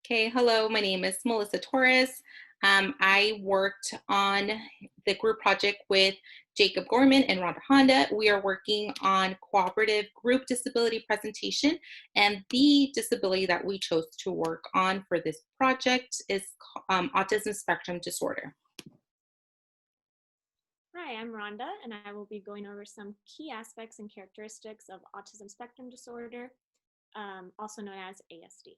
Okay, hello, my name is Melissa Torres. I worked on the group project with Jacob Gorman and Rhonda Honda. We are working on cooperative group disability presentation, and the disability that we chose to work on for this project is autism spectrum disorder. Hi, I'm Rhonda, and I will be going over some key aspects and characteristics of autism spectrum disorder, also known as ASD.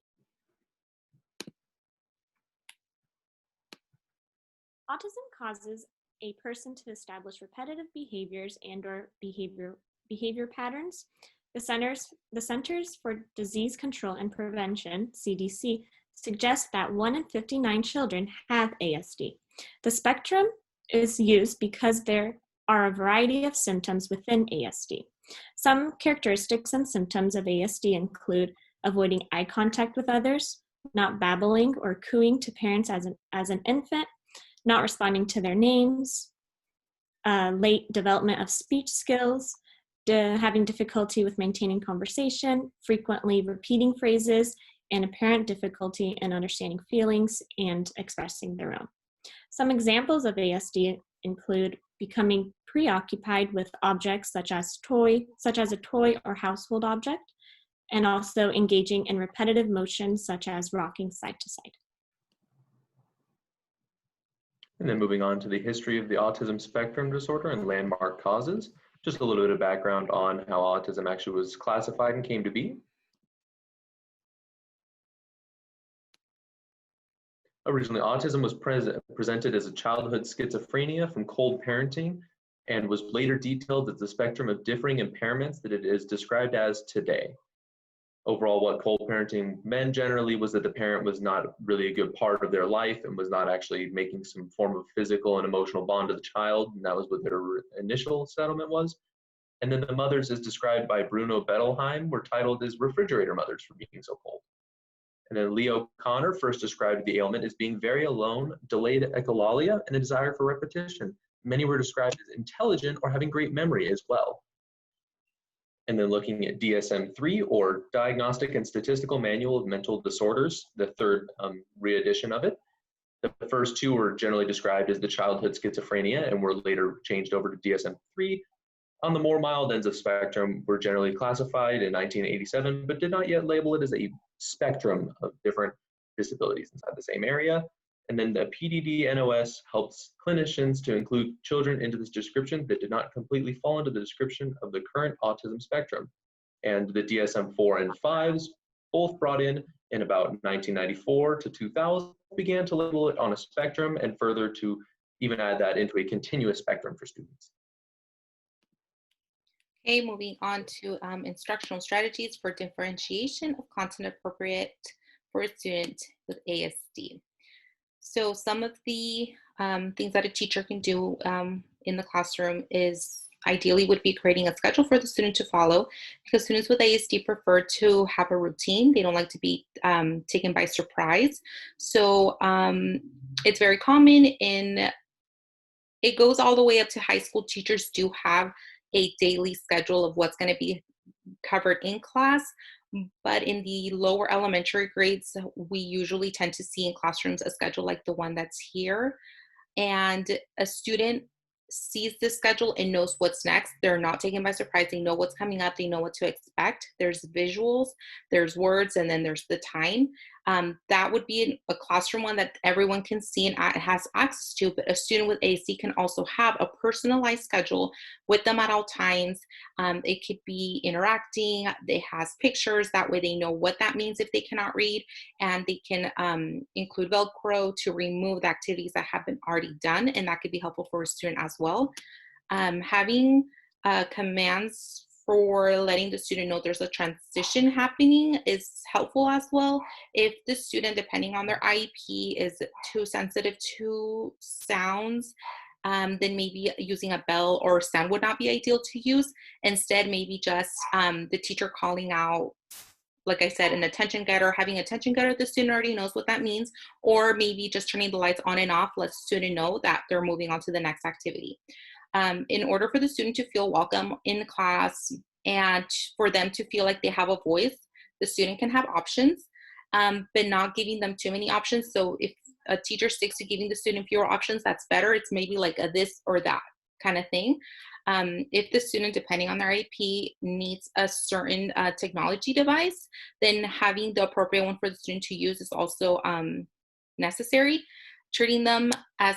Autism causes a person to establish repetitive behaviors and/or behavior patterns. The Centers for Disease Control and Prevention, CDC, suggest that 1 in 59 children have ASD. The spectrum is used because there are a variety of symptoms within ASD. Some characteristics and symptoms of ASD include avoiding eye contact with others, not babbling or cooing to parents as an infant, not responding to their names, late development of speech skills, having difficulty with maintaining conversation, frequently repeating phrases, and apparent difficulty in understanding feelings and expressing their own. Some examples of ASD include becoming preoccupied with objects such as a toy or household object, and also engaging in repetitive motions such as rocking side to side. And then moving on to the history of the autism spectrum disorder and landmark causes, just a little bit of background on how autism actually was classified and came to be. Originally, autism was presented as a childhood schizophrenia from cold parenting and was later detailed as the spectrum of differing impairments that it is described as today. Overall, what cold parenting meant generally was that the parent was not really a good part of their life and was not actually making some form of physical and emotional bond to the child, and that was what their initial settlement was. And then the mothers, as described by Bruno Bettelheim, were titled as refrigerator mothers for being so cold. And then Leo Connor first described the ailment as being very alone, delayed echolalia, and a desire for repetition. Many were described as intelligent or having great memory as well. And then looking at DSM-3, or Diagnostic and Statistical Manual of Mental Disorders, the third re-edition of it. The first two were generally described as the childhood schizophrenia and were later changed over to DSM-3. On the more mild ends of spectrum were generally classified in 1987, but did not yet label it as a spectrum of different disabilities inside the same area. And then the PDD-NOS helps clinicians to include children into this description that did not completely fall into the description of the current autism spectrum. And the DSM-4 and 5s, both brought in about 1994 to 2000, began to label it on a spectrum and further to even add that into a continuous spectrum for students. Okay, moving on to instructional strategies for differentiation of content appropriate for a student with ASD. So some of the things that a teacher can do in the classroom is ideally would be creating a schedule for the student to follow, because students with ASD prefer to have a routine. They don't like to be taken by surprise. So it's very common it goes all the way up to high school. Teachers do have a daily schedule of what's going to be covered in class. But in the lower elementary grades, we usually tend to see in classrooms a schedule like the one that's here. And a student sees this schedule and knows what's next. They're not taken by surprise. They know what's coming up. They know what to expect. There's visuals, there's words, and then there's the time. That would be a classroom one that everyone can see and has access to, but a student with ASD can also have a personalized schedule with them at all times. It could be interacting. It has pictures. That way they know what that means if they cannot read, and they can include Velcro to remove the activities that have been already done, and that could be helpful for a student as well. Having commands for letting the student know there's a transition happening is helpful as well. If the student, depending on their IEP, is too sensitive to sounds, then maybe using a bell or sound would not be ideal to use. Instead, maybe just the teacher calling out, like I said, an attention getter, having attention getter, the student already knows what that means, or maybe just turning the lights on and off lets the student know that they're moving on to the next activity. In order for the student to feel welcome in class and for them to feel like they have a voice, the student can have options. but not giving them too many options. So if a teacher sticks to giving the student fewer options, that's better. It's maybe like a this or that kind of thing. If the student, depending on their IEP, needs a certain technology device, then having the appropriate one for the student to use is also necessary. Treating them as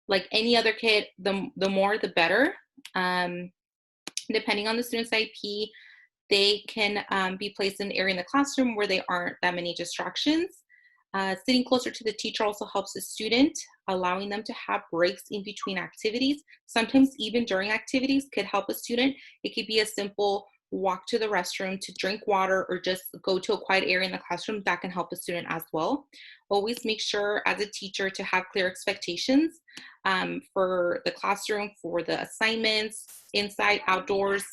like any other kid, the more the better. Depending on the student's IEP, they can be placed in an area in the classroom where there aren't that many distractions. Sitting closer to the teacher also helps the student, allowing them to have breaks in between activities. Sometimes even during activities could help a student. It could be a simple walk to the restroom to drink water or just go to a quiet area in the classroom. That can help a student as well. Always make sure as a teacher to have clear expectations for the classroom, for the assignments, inside, outdoors.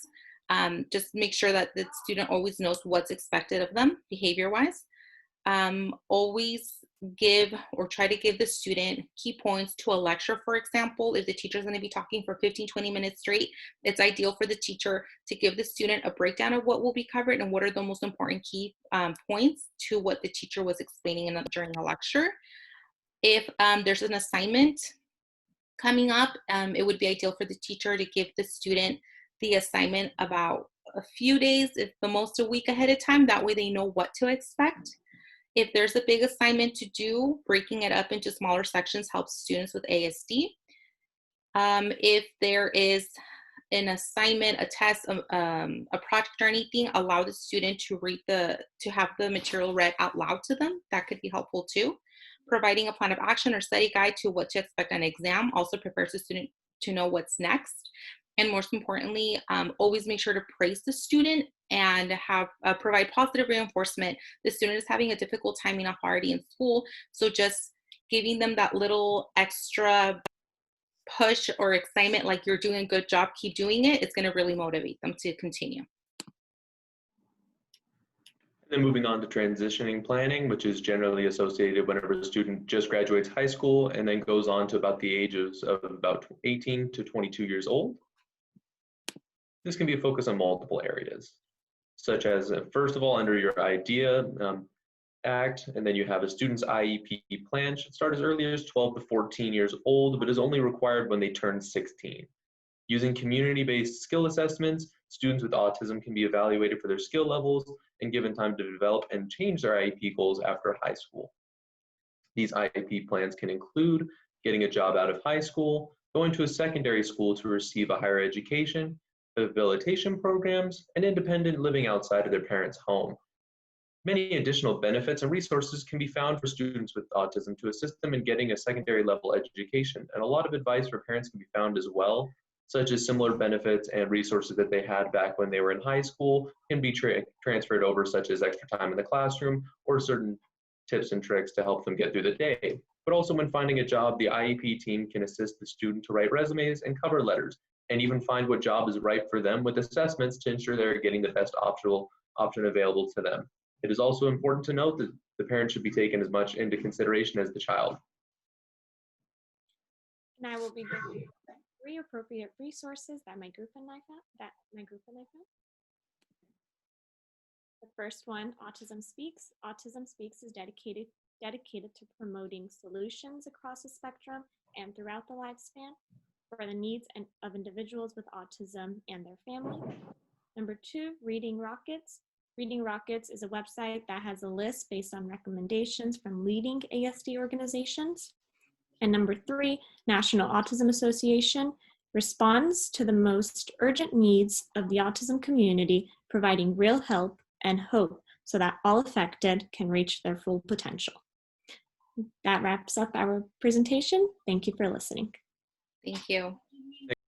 Just make sure that the student always knows what's expected of them behavior-wise. Always give or try to give the student key points to a lecture. For example, if the teacher is going to be talking for 15-20 minutes straight, it's ideal for the teacher to give the student a breakdown of what will be covered and what are the most important key points to what the teacher was explaining during the lecture. If there's an assignment coming up, it would be ideal for the teacher to give the student the assignment about a few days, if the most a week ahead of time. That way they know what to expect. If there's a big assignment to do, breaking it up into smaller sections helps students with ASD. If there is an assignment, a test, a project or anything, allow the student to have the material read out loud to them. That could be helpful too. Providing a plan of action or study guide to what to expect on exam also prepares the student to know what's next. And most importantly, always make sure to praise the student and provide positive reinforcement. The student is having a difficult time in a party in school, so just giving them that little extra push or excitement, like you're doing a good job, keep doing it, it's going to really motivate them to continue. Then moving on to transitioning planning, which is generally associated whenever a student just graduates high school and then goes on to about the ages of about 18 to 22 years old. This can be a focus on multiple areas, such as, first of all, under your IDEA Act, and then you have a student's IEP plan should start as early as 12 to 14 years old, but is only required when they turn 16. Using community-based skill assessments, students with autism can be evaluated for their skill levels and given time to develop and change their IEP goals after high school. These IEP plans can include getting a job out of high school, going to a secondary school to receive a higher education, rehabilitation programs, and independent living outside of their parents' home. Many additional benefits and resources can be found for students with autism to assist them in getting a secondary level education, and a lot of advice for parents can be found as well, such as similar benefits and resources that they had back when they were in high school can be transferred over, such as extra time in the classroom or certain tips and tricks to help them get through the day. But also when finding a job, the IEP team can assist the student to write resumes and cover letters, and even find what job is right for them with assessments to ensure they're getting the best option available to them. It is also important to note that the parent should be taken as much into consideration as the child. And I will be giving 3 appropriate resources that my group and I found. The first one, Autism Speaks. Autism Speaks is dedicated to promoting solutions across the spectrum and throughout the lifespan for the needs of individuals with autism and their family. Number 2, Reading Rockets. Reading Rockets is a website that has a list based on recommendations from leading ASD organizations. And number 3, National Autism Association responds to the most urgent needs of the autism community, providing real help and hope so that all affected can reach their full potential. That wraps up our presentation. Thank you for listening. Thank you.